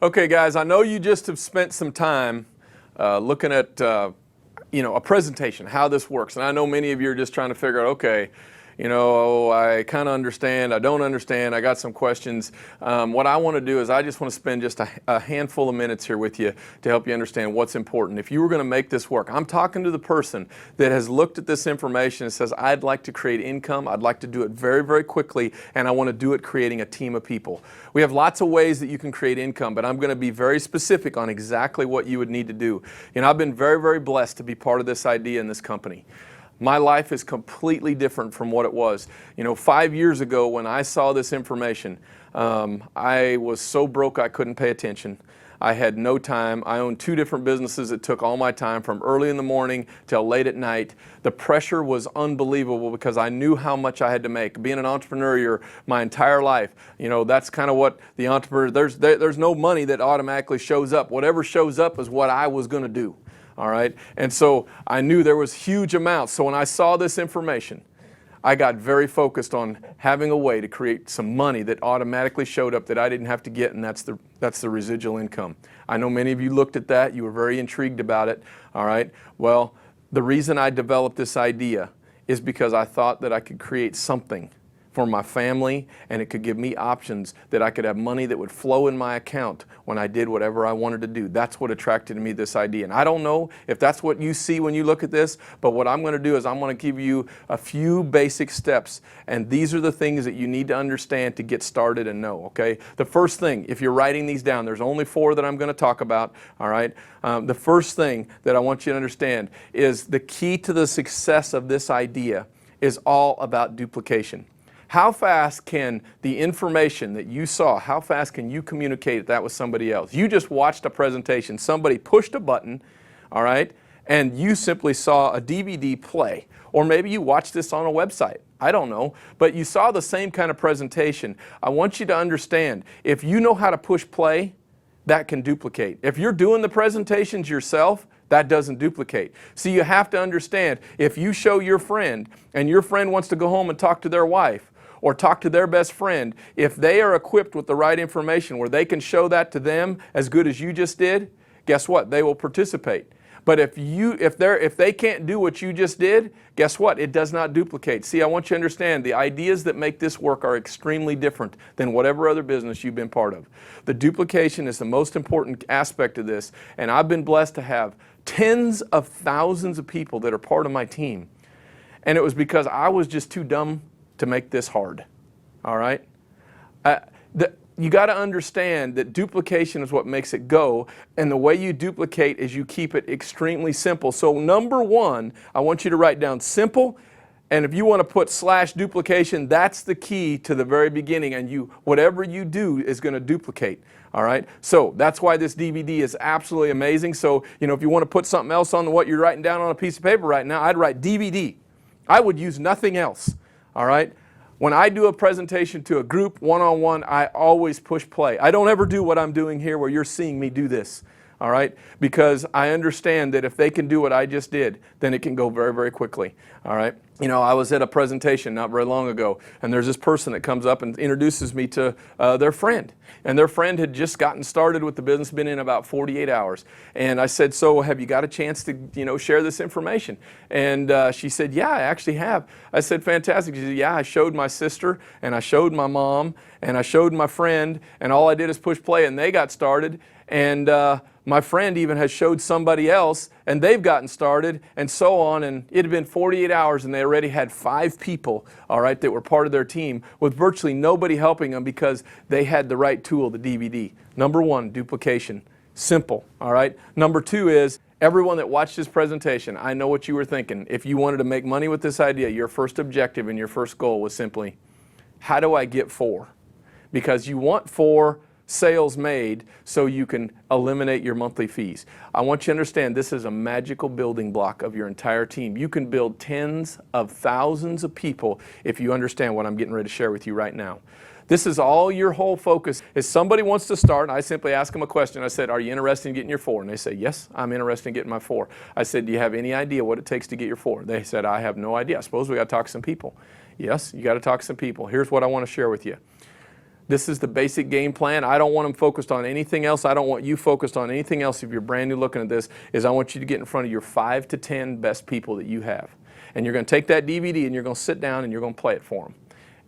Okay, guys, I know you just have spent some time looking at a presentation, how this works. And I know many of you are just trying to figure out, okay, I kind of understand, I don't understand, I got some questions. What I want to do is I just want to spend just a handful of minutes here with you to help you understand what's important. If you were going to make this work, I'm talking to the person that has looked at this information and says, I'd like to create income, I'd like to do it very, very quickly, and I want to do it creating a team of people. We have lots of ways that you can create income, but I'm going to be very specific on exactly what you would need to do. I've been very, very blessed to be part of this idea in this company. My life is completely different from what it was. 5 years ago when I saw this information, I was so broke I couldn't pay attention. I had no time. I owned 2 different businesses that took all my time from early in the morning till late at night. The pressure was unbelievable because I knew how much I had to make. Being an entrepreneur my entire life, that's kind of what the entrepreneur, there's no money that automatically shows up. Whatever shows up is what I was going to do. All right, and so I knew there was huge amounts. So when I saw this information, I got very focused on having a way to create some money that automatically showed up that I didn't have to get, and that's the residual income. I know many of you looked at that. You were very intrigued about it. All right, well, the reason I developed this idea is because I thought that I could create something for my family, and it could give me options that I could have money that would flow in my account when I did whatever I wanted to do. That's what attracted me to this idea. And I don't know if that's what you see when you look at this, but what I'm going to do is I'm going to give you a few basic steps, and these are the things that you need to understand to get started and know, okay? The first thing, if you're writing these down, there's only 4 that I'm going to talk about, all right? The first thing that I want you to understand is the key to the success of this idea is all about duplication. How fast can the information that you saw, how fast can you communicate that with somebody else? You just watched a presentation. Somebody pushed a button, all right, and you simply saw a DVD play. Or maybe you watched this on a website. I don't know. But you saw the same kind of presentation. I want you to understand, if you know how to push play, that can duplicate. If you're doing the presentations yourself, that doesn't duplicate. See, you have to understand, if you show your friend, and your friend wants to go home and talk to their wife, or talk to their best friend, if they are equipped with the right information where they can show that to them as good as you just did, guess what? They will participate. But if they can't do what you just did, guess what? It does not duplicate. See, I want you to understand the ideas that make this work are extremely different than whatever other business you've been part of. The duplication is the most important aspect of this, and I've been blessed to have tens of thousands of people that are part of my team. And it was because I was just too dumb to make this hard, all right? You got to understand that duplication is what makes it go, and the way you duplicate is you keep it extremely simple. So number 1, I want you to write down simple, and if you want to put /duplication, that's the key to the very beginning, and whatever you do is going to duplicate. All right, so that's why this DVD is absolutely amazing. So if you want to put something else on what you're writing down on a piece of paper right now, I'd write DVD. I would use nothing else. All right? When I do a presentation to a group one-on-one, I always push play. I don't ever do what I'm doing here where you're seeing me do this. All right? Because I understand that if they can do what I just did, then it can go very, very quickly. All right? I was at a presentation not very long ago, and there's this person that comes up and introduces me to their friend. And their friend had just gotten started with the business, been in about 48 hours. And I said, so have you got a chance to share this information? And she said, yeah, I actually have. I said, fantastic. She said, yeah, I showed my sister, and I showed my mom, and I showed my friend, and all I did is push play, and they got started. And my friend even has showed somebody else, and they've gotten started, and so on. And it had been 48 hours, and they already had 5 people, all right, that were part of their team, with virtually nobody helping them because they had the right tool, the DVD. Number 1, duplication. Simple, all right? Number 2 is, everyone that watched this presentation, I know what you were thinking. If you wanted to make money with this idea, your first objective and your first goal was simply, how do I get 4? Because you want 4 sales made so you can eliminate your monthly fees. I want you to understand this is a magical building block of your entire team. You can build tens of thousands of people if you understand what I'm getting ready to share with you right now. This is all your whole focus. If somebody wants to start, I simply ask them a question. I said, are you interested in getting your 4? And they say, yes, I'm interested in getting my 4. I said, do you have any idea what it takes to get your 4? They said, I have no idea. I suppose we got to talk to some people. Yes, you got to talk to some people. Here's what I want to share with you. This is the basic game plan. I don't want them focused on anything else. I don't want you focused on anything else. If you're brand new looking at this, is I want you to get in front of your 5 to 10 best people that you have. And you're going to take that DVD and you're going to sit down and you're going to play it for them.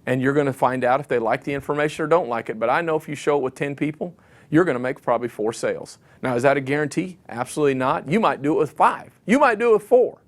And you're going to find out if they like the information or don't like it. But I know if you show it with 10 people, you're going to make probably 4 sales. Now, is that a guarantee? Absolutely not. You might do it with 5. You might do it with 4.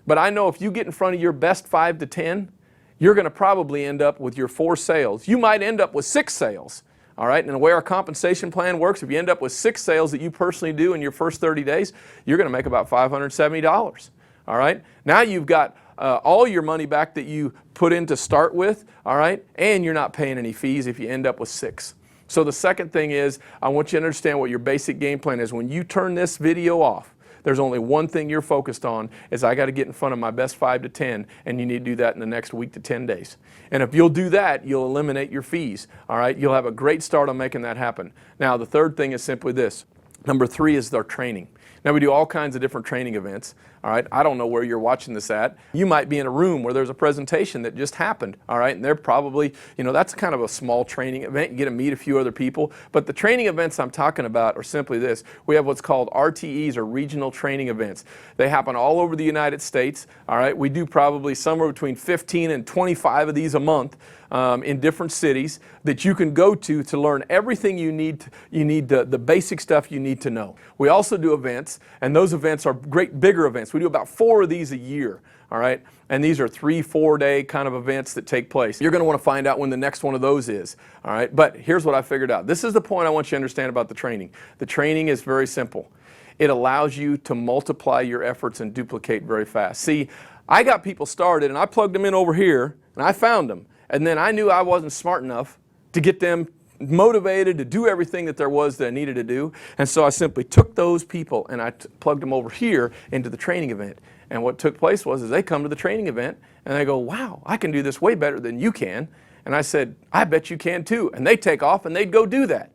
But I know if you get in front of your best 5 to 10, you're going to probably end up with your 4 sales. You might end up with 6 sales. All right, and the way our compensation plan works, if you end up with 6 sales that you personally do in your first 30 days, you're going to make about $570. All right, now you've got all your money back that you put in to start with, all right, and you're not paying any fees if you end up with 6. So the second thing is, I want you to understand what your basic game plan is. When you turn this video off, there's only one thing you're focused on, is I got to get in front of my best 5 to 10, and you need to do that in the next week to 10 days. And if you'll do that, you'll eliminate your fees, all right? You'll have a great start on making that happen. Now, the third thing is simply this. Number 3 is their training. Now, we do all kinds of different training events, all right? I don't know where you're watching this at. You might be in a room where there's a presentation that just happened, all right? And they're probably, that's kind of a small training event. You get to meet a few other people. But the training events I'm talking about are simply this. We have what's called RTEs, or regional training events. They happen all over the United States, all right? We do probably somewhere between 15 and 25 of these a month. In different cities that you can go to learn everything you need. You need the basic stuff you need to know. We also do events, and those events are great bigger events. We do about 4 of these a year, all right? And these are 3-4 day kind of events that take place. You're going to want to find out when the next one of those is, all right? But here's what I figured out. This is the point I want you to understand about the training. The training is very simple. It allows you to multiply your efforts and duplicate very fast. See, I got people started, and I plugged them in over here, and I found them. And then I knew I wasn't smart enough to get them motivated to do everything that there was that I needed to do. And so I simply took those people and I plugged them over here into the training event. And what took place was they come to the training event and they go, wow, I can do this way better than you can. And I said, I bet you can too. And they take off and they'd go do that.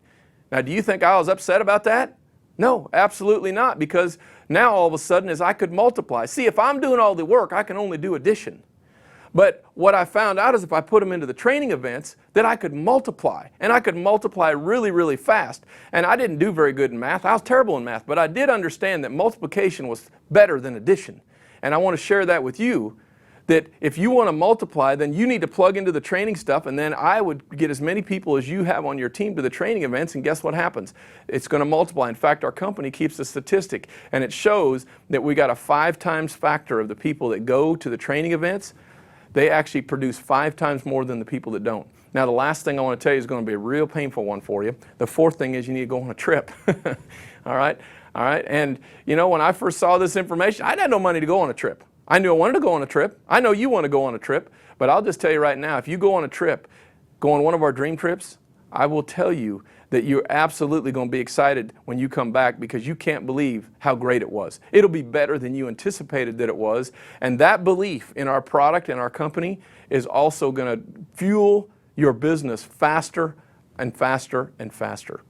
Now, do you think I was upset about that? No, absolutely not, because now all of a sudden is I could multiply. See, if I'm doing all the work, I can only do addition. But what I found out is if I put them into the training events, that I could multiply. And I could multiply really, really fast. And I didn't do very good in math. I was terrible in math. But I did understand that multiplication was better than addition. And I want to share that with you, that if you want to multiply, then you need to plug into the training stuff. And then I would get as many people as you have on your team to the training events. And guess what happens? It's going to multiply. In fact, our company keeps a statistic. And it shows that we got a 5 times factor of the people that go to the training events. They actually produce 5 times more than the people that don't. Now, the last thing I want to tell you is going to be a real painful one for you. The fourth thing is you need to go on a trip. All right? All right? And, when I first saw this information, I had no money to go on a trip. I knew I wanted to go on a trip. I know you want to go on a trip. But I'll just tell you right now, if you go on a trip, go on one of our dream trips, I will tell you that you're absolutely going to be excited when you come back, because you can't believe how great it was. It'll be better than you anticipated that it was. And that belief in our product and our company is also going to fuel your business faster and faster and faster.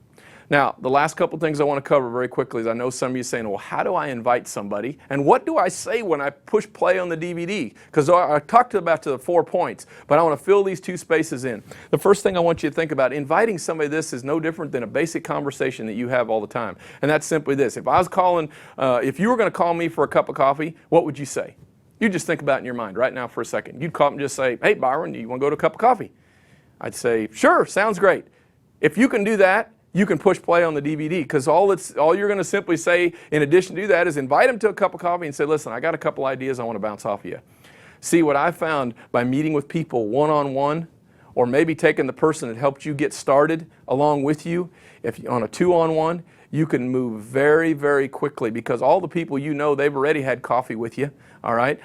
Now, the last couple things I want to cover very quickly is I know some of you are saying, well, how do I invite somebody? And what do I say when I push play on the DVD? Because I talked about the 4 points, but I want to fill these 2 spaces in. The first thing I want you to think about, inviting somebody to this is no different than a basic conversation that you have all the time. And that's simply this. If you were going to call me for a cup of coffee, what would you say? You just think about it in your mind right now for a second. You'd call up and just say, hey, Byron, do you want to go to a cup of coffee? I'd say, sure, sounds great. If you can do that, you can push play on the DVD, because all you're going to simply say in addition to that is invite them to a cup of coffee and say, listen, I got a couple ideas I want to bounce off of you. See, what I found by meeting with people one-on-one, or maybe taking the person that helped you get started along with you, if on a 2-on-1, you can move very, very quickly, because all the people they've already had coffee with you, all right?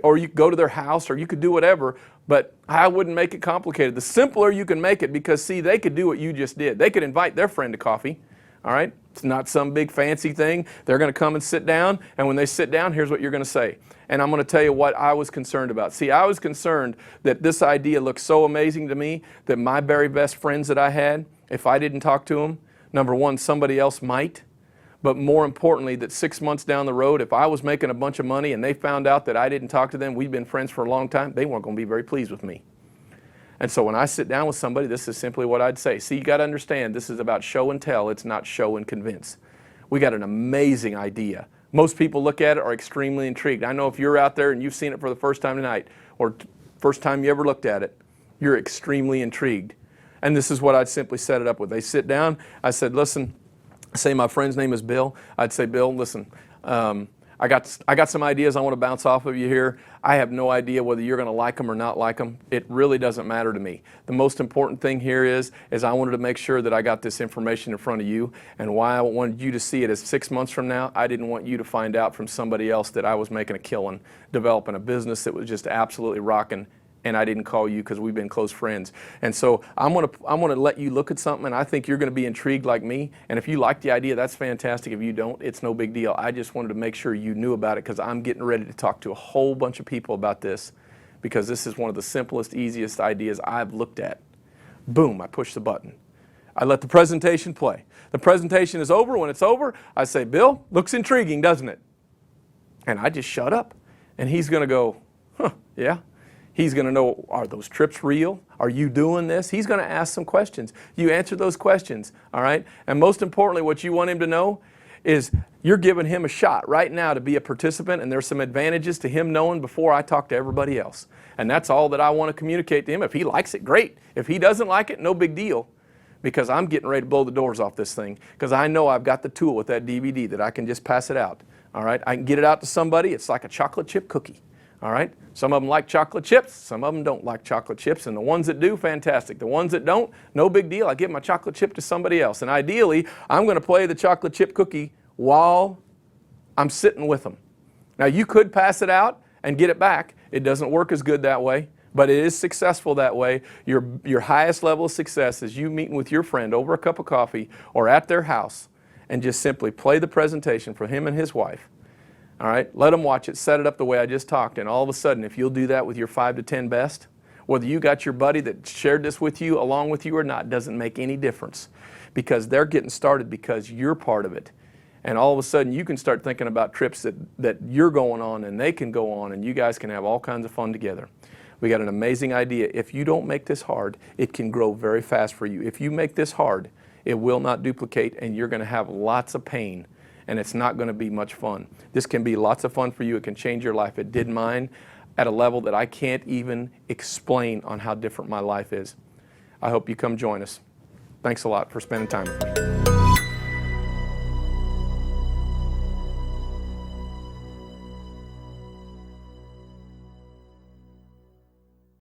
Or you could go to their house, or you could do whatever, but I wouldn't make it complicated. The simpler you can make it, because, see, they could do what you just did. They could invite their friend to coffee, all right? It's not some big fancy thing. They're going to come and sit down, and when they sit down, here's what you're going to say. And I'm going to tell you what I was concerned about. See, I was concerned that this idea looked so amazing to me that my very best friends that I had, if I didn't talk to them, number one, somebody else might. But more importantly, that 6 months down the road, if I was making a bunch of money and they found out that I didn't talk to them, we'd been friends for a long time, they weren't going to be very pleased with me. And so when I sit down with somebody, this is simply what I'd say. See, you got to understand, this is about show and tell. It's not show and convince. We got an amazing idea. Most people look at it, are extremely intrigued. I know if you're out there and you've seen it for the first time tonight, or first time you ever looked at it, you're extremely intrigued. And this is what I'd simply set it up with. They sit down. I said, listen, say my friend's name is Bill. I'd say, Bill, listen, I got some ideas I want to bounce off of you here. I have no idea whether you're going to like them or not like them. It really doesn't matter to me. The most important thing here is I wanted to make sure that I got this information in front of you, and why I wanted you to see it is 6 months from now, I didn't want you to find out from somebody else that I was making a killing, developing a business that was just absolutely rocking, and I didn't call you because we've been close friends. And so I'm gonna let you look at something, and I think you're gonna be intrigued like me. And if you like the idea, that's fantastic. If you don't, it's no big deal. I just wanted to make sure you knew about it because I'm getting ready to talk to a whole bunch of people about this, because this is one of the simplest, easiest ideas I've looked at. Boom, I push the button. I let the presentation play. The presentation is over. When it's over, I say, Bill, looks intriguing, doesn't it? And I just shut up. And he's gonna go, huh, yeah. He's going to know, are those trips real? Are you doing this? He's going to ask some questions. You answer those questions, all right? And most importantly, what you want him to know is you're giving him a shot right now to be a participant, and there's some advantages to him knowing before I talk to everybody else. And that's all that I want to communicate to him. If he likes it, great. If he doesn't like it, no big deal, because I'm getting ready to blow the doors off this thing, because I know I've got the tool with that DVD that I can just pass it out, all right? I can get it out to somebody. It's like a chocolate chip cookie. All right? Some of them like chocolate chips, some of them don't like chocolate chips, and the ones that do, fantastic. The ones that don't, no big deal. I give my chocolate chip to somebody else. And ideally, I'm going to play the chocolate chip cookie while I'm sitting with them. Now, you could pass it out and get it back. It doesn't work as good that way, but it is successful that way. Your highest level of success is you meeting with your friend over a cup of coffee or at their house and just simply play the presentation for him and his wife. All right, let them watch it, set it up the way I just talked, and all of a sudden, if you'll do that with your 5 to 10 best, whether you got your buddy that shared this with you along with you or not, doesn't make any difference, because they're getting started because you're part of it. And all of a sudden, you can start thinking about trips that you're going on and they can go on, and you guys can have all kinds of fun together. We got an amazing idea. If you don't make this hard, it can grow very fast for you. If you make this hard, it will not duplicate, and you're going to have lots of pain. And it's not going to be much fun. This can be lots of fun for you. It can change your life. It did mine at a level that I can't even explain on how different my life is. I hope you come join us. Thanks a lot for spending time with me.